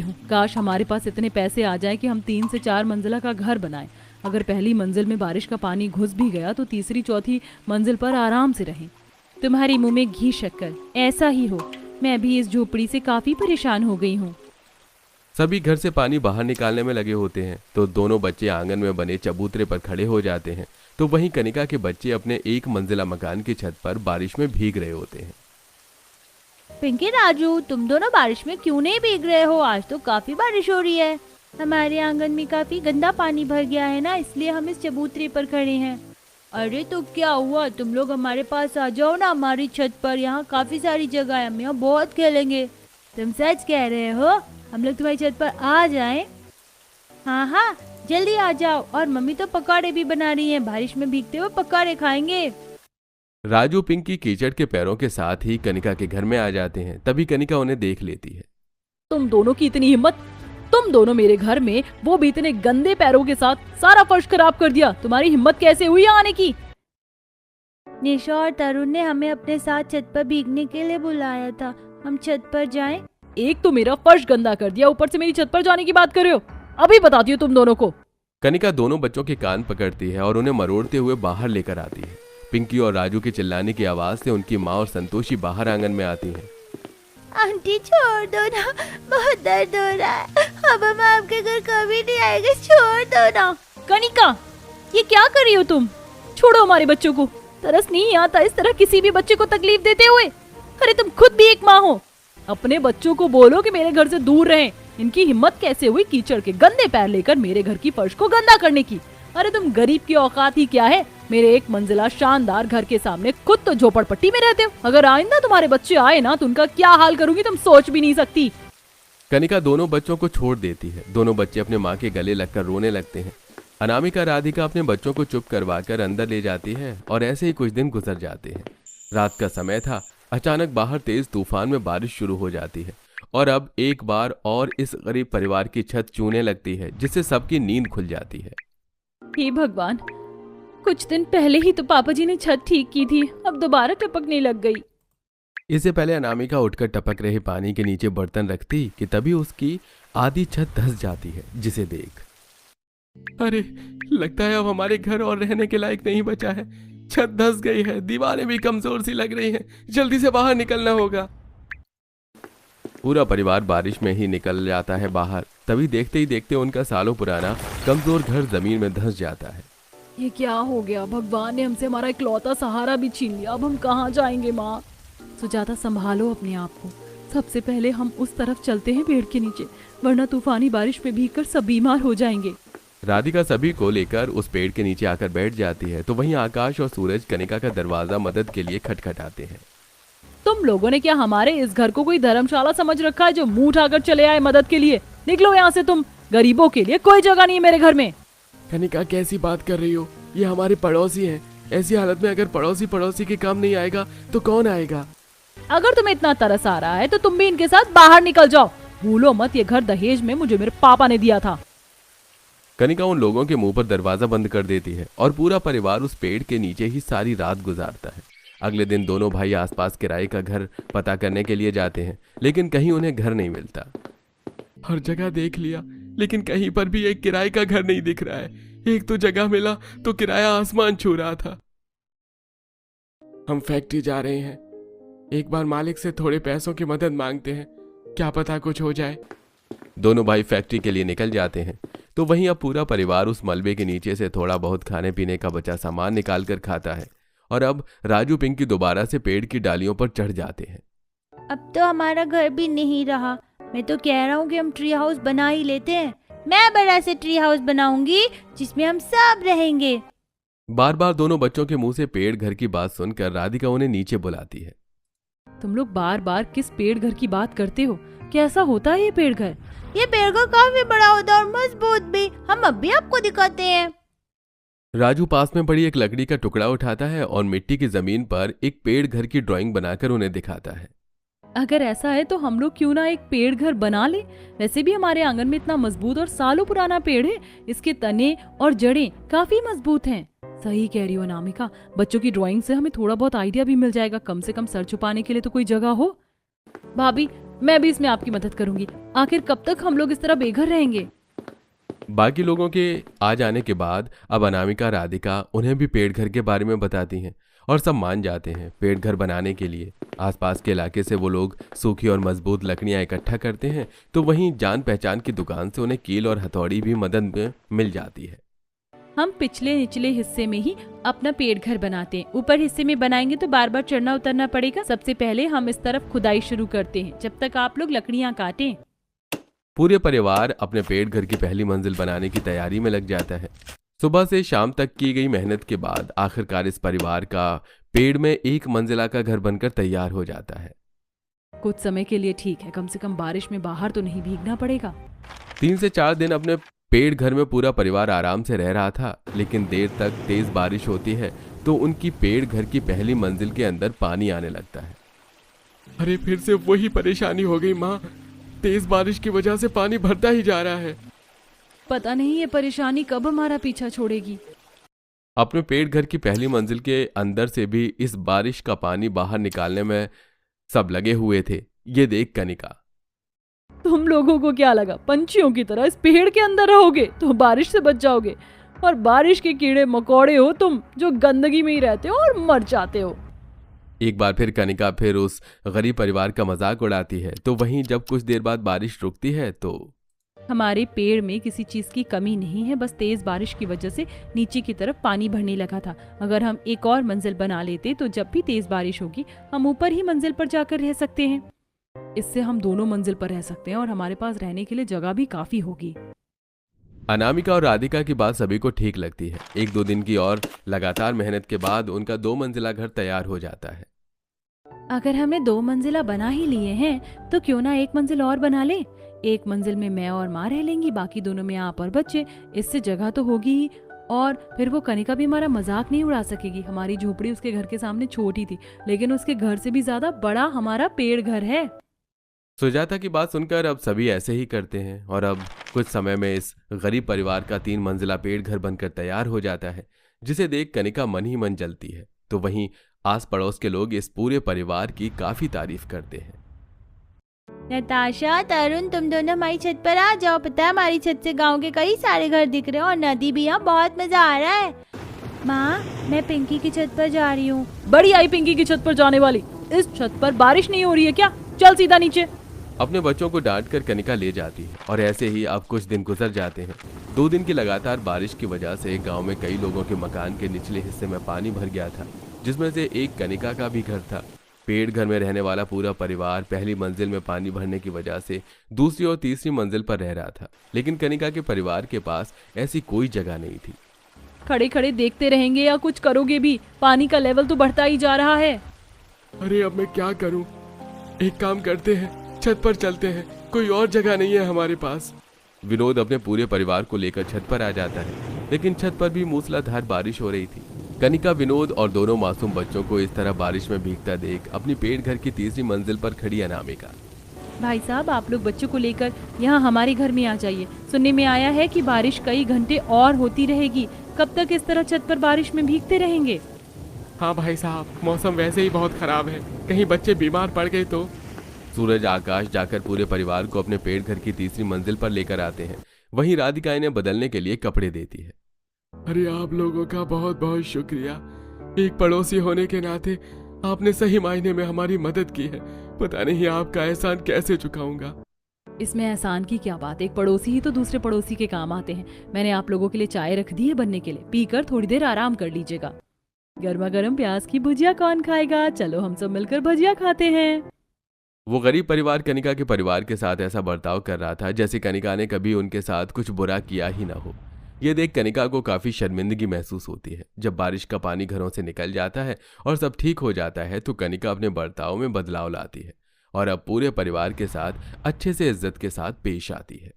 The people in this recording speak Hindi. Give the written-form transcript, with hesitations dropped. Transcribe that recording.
हूँ। काश हमारे पास इतने पैसे आ जाए कि हम 3 से 4 मंजिला का घर बनाएं। अगर पहली मंजिल में बारिश का पानी घुस भी गया तो तीसरी चौथी मंजिल पर आराम से रहें। तुम्हारे मुंह में घी शक्कर, ऐसा ही हो। मैं भी इस झोपड़ी से काफी परेशान हो गई हूँ। सभी घर से पानी बाहर निकालने में लगे होते हैं तो दोनों बच्चे आंगन में बने चबूतरे पर खड़े हो जाते हैं। तो वहीं कनिका के बच्चे अपने 1 मंजिला मकान की छत पर बारिश में भीग रहे होते हैं। पिंकी, राजू, तुम दोनों बारिश में क्यों नहीं भीग रहे हो? आज तो काफी बारिश हो रही है। हमारे आंगन में काफी गंदा पानी भर गया है ना, इसलिए हम इस चबूतरे पर खड़े हैं। अरे तो क्या हुआ, तुम लोग हमारे पास आ जाओ ना, हमारी छत पर। यहाँ काफी सारी जगह है, हम यहाँ बहुत खेलेंगे। तुम सच कह रहे हो? हम लोग तुम्हारी छत पर आ जाएं? हाँ हाँ, जल्दी आ जाओ। और मम्मी तो पकौड़े भी बना रही हैं, बारिश में भीगते हुए पकौड़े खाएंगे। राजू पिंकी कीचड़ के पैरों के साथ ही कनिका के घर में आ जाते हैं। तभी कनिका उन्हें देख लेती है। तुम दोनों की इतनी हिम्मत! तुम दोनों मेरे घर में, वो भी इतने गंदे पैरों के साथ, सारा फर्श खराब कर दिया। तुम्हारी हिम्मत कैसे हुई यहाँ आने की? निशा और तरुण ने हमें अपने साथ छत पर भीगने के लिए बुलाया था। हम छत पर जाएं? एक तो मेरा फर्श गंदा कर दिया, ऊपर से मेरी छत पर जाने की बात कर रहे हो। अभी बताती हूँ तुम दोनों को। कनिका दोनों बच्चों के कान पकड़ती है और उन्हें मरोड़ते हुए बाहर लेकर आती है। पिंकी और राजू के चिल्लाने की आवाज से उनकी माँ और संतोषी बाहर आंगन में आती हैं। आंटी छोड़ दो ना, बहुत दर्द हो रहा है। अब हम आपके घर कभी नहीं आएंगे, छोड़ दो ना। कनिका, ये क्या कर रही हो तुम? छोड़ो हमारे बच्चों को। तरस नहीं आता इस तरह किसी भी बच्चे को तकलीफ देते हुए। अरे तुम खुद भी एक माँ हो। अपने बच्चों को बोलो कि मेरे घर से दूर रहें। इनकी हिम्मत कैसे हुई कीचड़ के गंदे पैर लेकर मेरे घर की फर्श को गंदा करने की? अरे तुम गरीब की औकात ही क्या है? मेरे 1 मंजिला शानदार घर के सामने खुद तो झोपड़पट्टी में रहते हो। अगर आइंदा तुम्हारे बच्चे आए ना तो उनका क्या हाल करूंगी तुम सोच भी नहीं सकती। कनिका दोनों बच्चों को छोड़ देती है। दोनों बच्चे अपने माँ के गले लगकर रोने लगते हैं। अनामिका राधिका अपने बच्चों को चुप करवाकर अंदर ले जाती है और ऐसे ही कुछ दिन गुजर जाते हैं। रात का समय था। अचानक बाहर तेज तूफान में बारिश शुरू हो जाती है और अब एक बार और इस गरीब परिवार की छत चूने लगती है, जिससे सबकी नींद खुल जाती है। हे भगवान, कुछ दिन पहले ही तो पापा जी ने छत ठीक की थी, अब दोबारा टपकने लग गई। इससे पहले अनामिका उठकर टपक रहे पानी के नीचे बर्तन रखती कि तभी उसकी आधी छत धंस जाती है, जिसे देख अरे लगता है अब हमारे घर और रहने के लायक नहीं बचा है। छत धंस गई है, दीवारें भी कमजोर सी लग रही हैं। जल्दी से बाहर निकलना होगा। पूरा परिवार बारिश में ही निकल जाता है बाहर। तभी देखते ही देखते उनका सालों पुराना कमजोर घर जमीन में धंस जाता है। ये क्या हो गया? भगवान ने हमसे हमारा इकलौता सहारा भी छीन लिया। अब हम कहाँ जाएंगे माँ? सुजाता, संभालो अपने आप को। सबसे पहले हम उस तरफ चलते हैं पेड़ के नीचे, वरना तूफानी बारिश में भीगकर सब बीमार हो जाएंगे। राधिका सभी को लेकर उस पेड़ के नीचे आकर बैठ जाती है। तो वहीं आकाश और सूरज कनिका का दरवाजा मदद के लिए खटखटाते हैं। तुम लोगों ने क्या हमारे इस घर को कोई धर्मशाला समझ रखा है जो मुंह उठाकर चले आए मदद के लिए? निकलो यहाँ से तुम। गरीबों के लिए कोई जगह नहीं है मेरे घर में। कनिका, कैसी बात कर रही हो? ये हमारे पड़ोसी हैं। ऐसी हालत में अगर पड़ोसी के काम नहीं आएगा तो कौन आएगा? अगर तुम्हें इतना तरस आ रहा है तो तुम भी इनके साथ बाहर निकल जाओ। भूलो मत, ये घर दहेज में मुझे मेरे पापा ने दिया था। कनिका उन लोगों के मुंह पर दरवाजा बंद कर देती है और पूरा परिवार उस पेड़ के नीचे ही सारी रात गुजारता है। अगले दिन दोनों भाई आसपास किराए का घर पता करने के लिए जाते हैं, लेकिन कहीं उन्हें घर नहीं मिलता। हर जगह देख लिया, लेकिन कहीं पर भी एक किराए का घर नहीं दिख रहा है। एक तो जगह मिला तो किराया आसमान छू रहा था। हम फैक्ट्री जा रहे हैं, एक बार मालिक से थोड़े पैसों की मदद मांगते हैं, क्या पता कुछ हो जाए। दोनों भाई फैक्ट्री के लिए निकल जाते हैं। तो वहीं अब पूरा परिवार उस मलबे के नीचे से थोड़ा बहुत खाने पीने का बचा सामान निकाल कर खाता है। और अब राजू पिंकी दोबारा से पेड़ की डालियों पर चढ़ जाते हैं। अब तो हमारा घर भी नहीं रहा। मैं तो कह रहा हूँ कि हम ट्री हाउस बना ही लेते हैं। मैं बड़ा से ट्री हाउस बनाऊंगी जिसमें हम सब रहेंगे। बार बार दोनों बच्चों के मुंह से पेड़ घर की बात सुनकर राधिका उन्हें नीचे बुलाती है। तुम लोग बार बार किस पेड़ घर की बात करते हो? कैसा होता है ये पेड़ घर? ये पेड़ घर काफी बड़ा होता है और मजबूत भी। हम अब भी आपको दिखाते हैं। राजू पास में पड़ी एक लकड़ी का टुकड़ा उठाता है और मिट्टी की जमीन पर एक पेड़ घर की ड्राइंग बनाकर उन्हें दिखाता है। अगर ऐसा है तो हम लोग क्यों ना एक पेड़ घर बना ले? वैसे भी हमारे आंगन में इतना मजबूत और सालों पुराना पेड़ है, इसके तने और जड़ें काफी मजबूत हैं। सही कह रही हो अनामिका, बच्चों की ड्राइंग से हमें थोड़ा बहुत आइडिया भी मिल जाएगा। कम से कम सर छुपाने के लिए तो कोई जगह हो। भाभी, मैं भी इसमें आपकी मदद करूंगी। आखिर कब तक हम लोग इस तरह बेघर रहेंगे? बाकी लोगों के आ जाने के बाद अब अनामिका राधिका उन्हें भी पेड़ घर के बारे में बताती हैं और सब मान जाते हैं। पेड़ घर बनाने के लिए आसपास के इलाके से वो लोग सूखी और मजबूत लकड़ियां इकट्ठा करते हैं, तो वहीं जान पहचान की दुकान से उन्हें कील और हथौड़ी भी मदद में मिल जाती है। हम पिछले निचले हिस्से में ही अपना पेड़ घर बनाते हैं। ऊपर हिस्से में बनाएंगे तो बार बार चढ़ना उतरना पड़ेगा। सबसे पहले हम इस तरफ खुदाई शुरू करते हैं, जब तक आप लोग लकड़ियां काटें। पूरे परिवार अपने पेड़ घर की पहली मंजिल बनाने की तैयारी में लग जाता है। सुबह से शाम तक की गई मेहनत के बाद आखिरकार इस परिवार का पेड़ में एक मंजिला का घर बनकर तैयार हो जाता है। कुछ समय के लिए ठीक है, कम से कम बारिश में बाहर तो नहीं भीगना पड़ेगा। 3 से 4 दिन अपने पेड़ घर में पूरा परिवार आराम से रह रहा था, लेकिन देर तक तेज बारिश होती है तो उनकी पेड़ घर की पहली मंजिल के अंदर पानी आने लगता है। अरे फिर से वही परेशानी हो गई माँ, तेज बारिश की वजह से पानी भरता ही जा रहा है। पता नहीं ये परेशानी कब हमारा पीछा छोड़ेगी। अपने पेड़ घर की पहली मंजिल के अंदर से भी इस बारिश का पानी बाहर निकालने में सब लगे हुए थे। ये देख कनिका, तुम लोगों को क्या लगा पंछियों की तरह इस पेड़ के अंदर रहोगे तो बारिश से बच जाओगे? और बारिश के कीड़े मकोड़े हो तुम, जो गंदगी में ही रहते हो और मर जाते हो। एक बार फिर कनिका फिर उस गरीब परिवार का मजाक उड़ाती है। तो वहीं जब कुछ देर बाद बारिश रुकती है तो हमारे पेड़ में किसी चीज की कमी नहीं है, बस तेज बारिश की वजह से नीचे की तरफ पानी भरने लगा था। अगर हम एक और मंजिल बना लेते तो जब भी तेज बारिश होगी हम ऊपर ही मंजिल पर जाकर रह सकते हैं। इससे हम दोनों मंजिल पर रह सकते हैं और हमारे पास रहने के लिए जगह भी काफी होगी। अनामिका और राधिका की बात सभी को ठीक लगती है। 1-2 दिन की और लगातार मेहनत के बाद उनका 2 मंजिला घर तैयार हो जाता है। अगर हमने 2 मंजिला बना ही लिए हैं तो क्यों ना एक मंजिल और बना ले। एक मंजिल में मैं और माँ रह लेंगी, बाकी दोनों में आप और बच्चे। इससे जगह तो होगी ही, और फिर वो कनिका भी हमारा मजाक नहीं उड़ा सकेगी। हमारी झोपड़ी उसके घर के सामने छोटी थी, लेकिन उसके घर से भी ज्यादा बड़ा हमारा पेड़ घर है। सुजाता की बात सुनकर अब सभी ऐसे ही करते हैं और अब कुछ समय में इस गरीब परिवार का 3 मंजिला पेड़ घर बनकर तैयार हो जाता है, जिसे देख कनिका मन ही मन जलती है। तो वहीं आस पड़ोस के लोग इस पूरे परिवार की काफी तारीफ करते हैं। नताशा, तरुण, तुम दोनों हमारी छत पर आ जाओ। पता है हमारी छत से गांव के कई सारे घर दिख रहे हैं और नदी भी, यहाँ बहुत मजा आ रहा है। माँ, मैं पिंकी की छत पर जा रही हूँ। बड़ी आई पिंकी की छत पर जाने वाली। इस छत पर बारिश नहीं हो रही है क्या? चल सीधा नीचे। अपने बच्चों को डांट कर कनिका ले जाती है और ऐसे ही अब कुछ दिन गुजर जाते हैं। 2 दिन की लगातार बारिश की वजह से गांव में कई लोगों के मकान के निचले हिस्से में पानी भर गया था, जिसमें से एक कनिका का भी घर था। पेड़ घर में रहने वाला पूरा परिवार पहली मंजिल में पानी भरने की वजह से दूसरी और तीसरी मंजिल पर रह रहा था, लेकिन कनिका के परिवार के पास ऐसी कोई जगह नहीं थी। खड़े खड़े देखते रहेंगे या कुछ करोगे भी? पानी का लेवल तो बढ़ता ही जा रहा है। अरे अब मैं क्या करूं? एक काम करते हैं, छत पर चलते हैं, कोई और जगह नहीं है हमारे पास। विनोद अपने पूरे परिवार को लेकर छत पर आ जाता है, लेकिन छत पर भी मूसलाधार बारिश हो रही थी। कनिका, विनोद और दोनों मासूम बच्चों को इस तरह बारिश में भीगता देख अपनी पेड़ घर की तीसरी मंजिल पर खड़ी अनामिका, भाई साहब, आप लोग बच्चों को लेकर यहाँ हमारे घर में आ जाइए। सुनने में आया है कि बारिश कई घंटे और होती रहेगी। कब तक इस तरह छत पर बारिश में भीगते रहेंगे? हाँ भाई साहब, मौसम वैसे ही बहुत खराब है, कहीं बच्चे बीमार पड़ गए तो। सूरज आकाश जाकर पूरे परिवार को अपने पेड़ घर की तीसरी मंजिल पर लेकर आते हैं। वहीं राधिका इन्हें बदलने के लिए कपड़े देती है। अरे आप लोगों का बहुत बहुत शुक्रिया। एक पड़ोसी होने के नाते आपने सही मायने में हमारी मदद की है। पता नहीं आपका एहसान कैसे चुकाऊंगा। इसमें एहसान की क्या बात, एक पड़ोसी ही तो दूसरे पड़ोसी के काम आते हैं। मैंने आप लोगों के लिए चाय रख दी है बनने के लिए, पीकर थोड़ी देर आराम कर लीजिएगा। गर्मा गर्म प्याज की भुजिया कौन खाएगा? चलो हम सब मिलकर भुजिया खाते हैं। वो गरीब परिवार कनिका के परिवार के साथ ऐसा बर्ताव कर रहा था जैसे कनिका ने कभी उनके साथ कुछ बुरा किया ही ना हो। ये देख कनिका को काफी शर्मिंदगी महसूस होती है। जब बारिश का पानी घरों से निकल जाता है और सब ठीक हो जाता है तो कनिका अपने बर्ताव में बदलाव लाती है और अब पूरे परिवार के साथ अच्छे से इज्जत के साथ पेश आती है।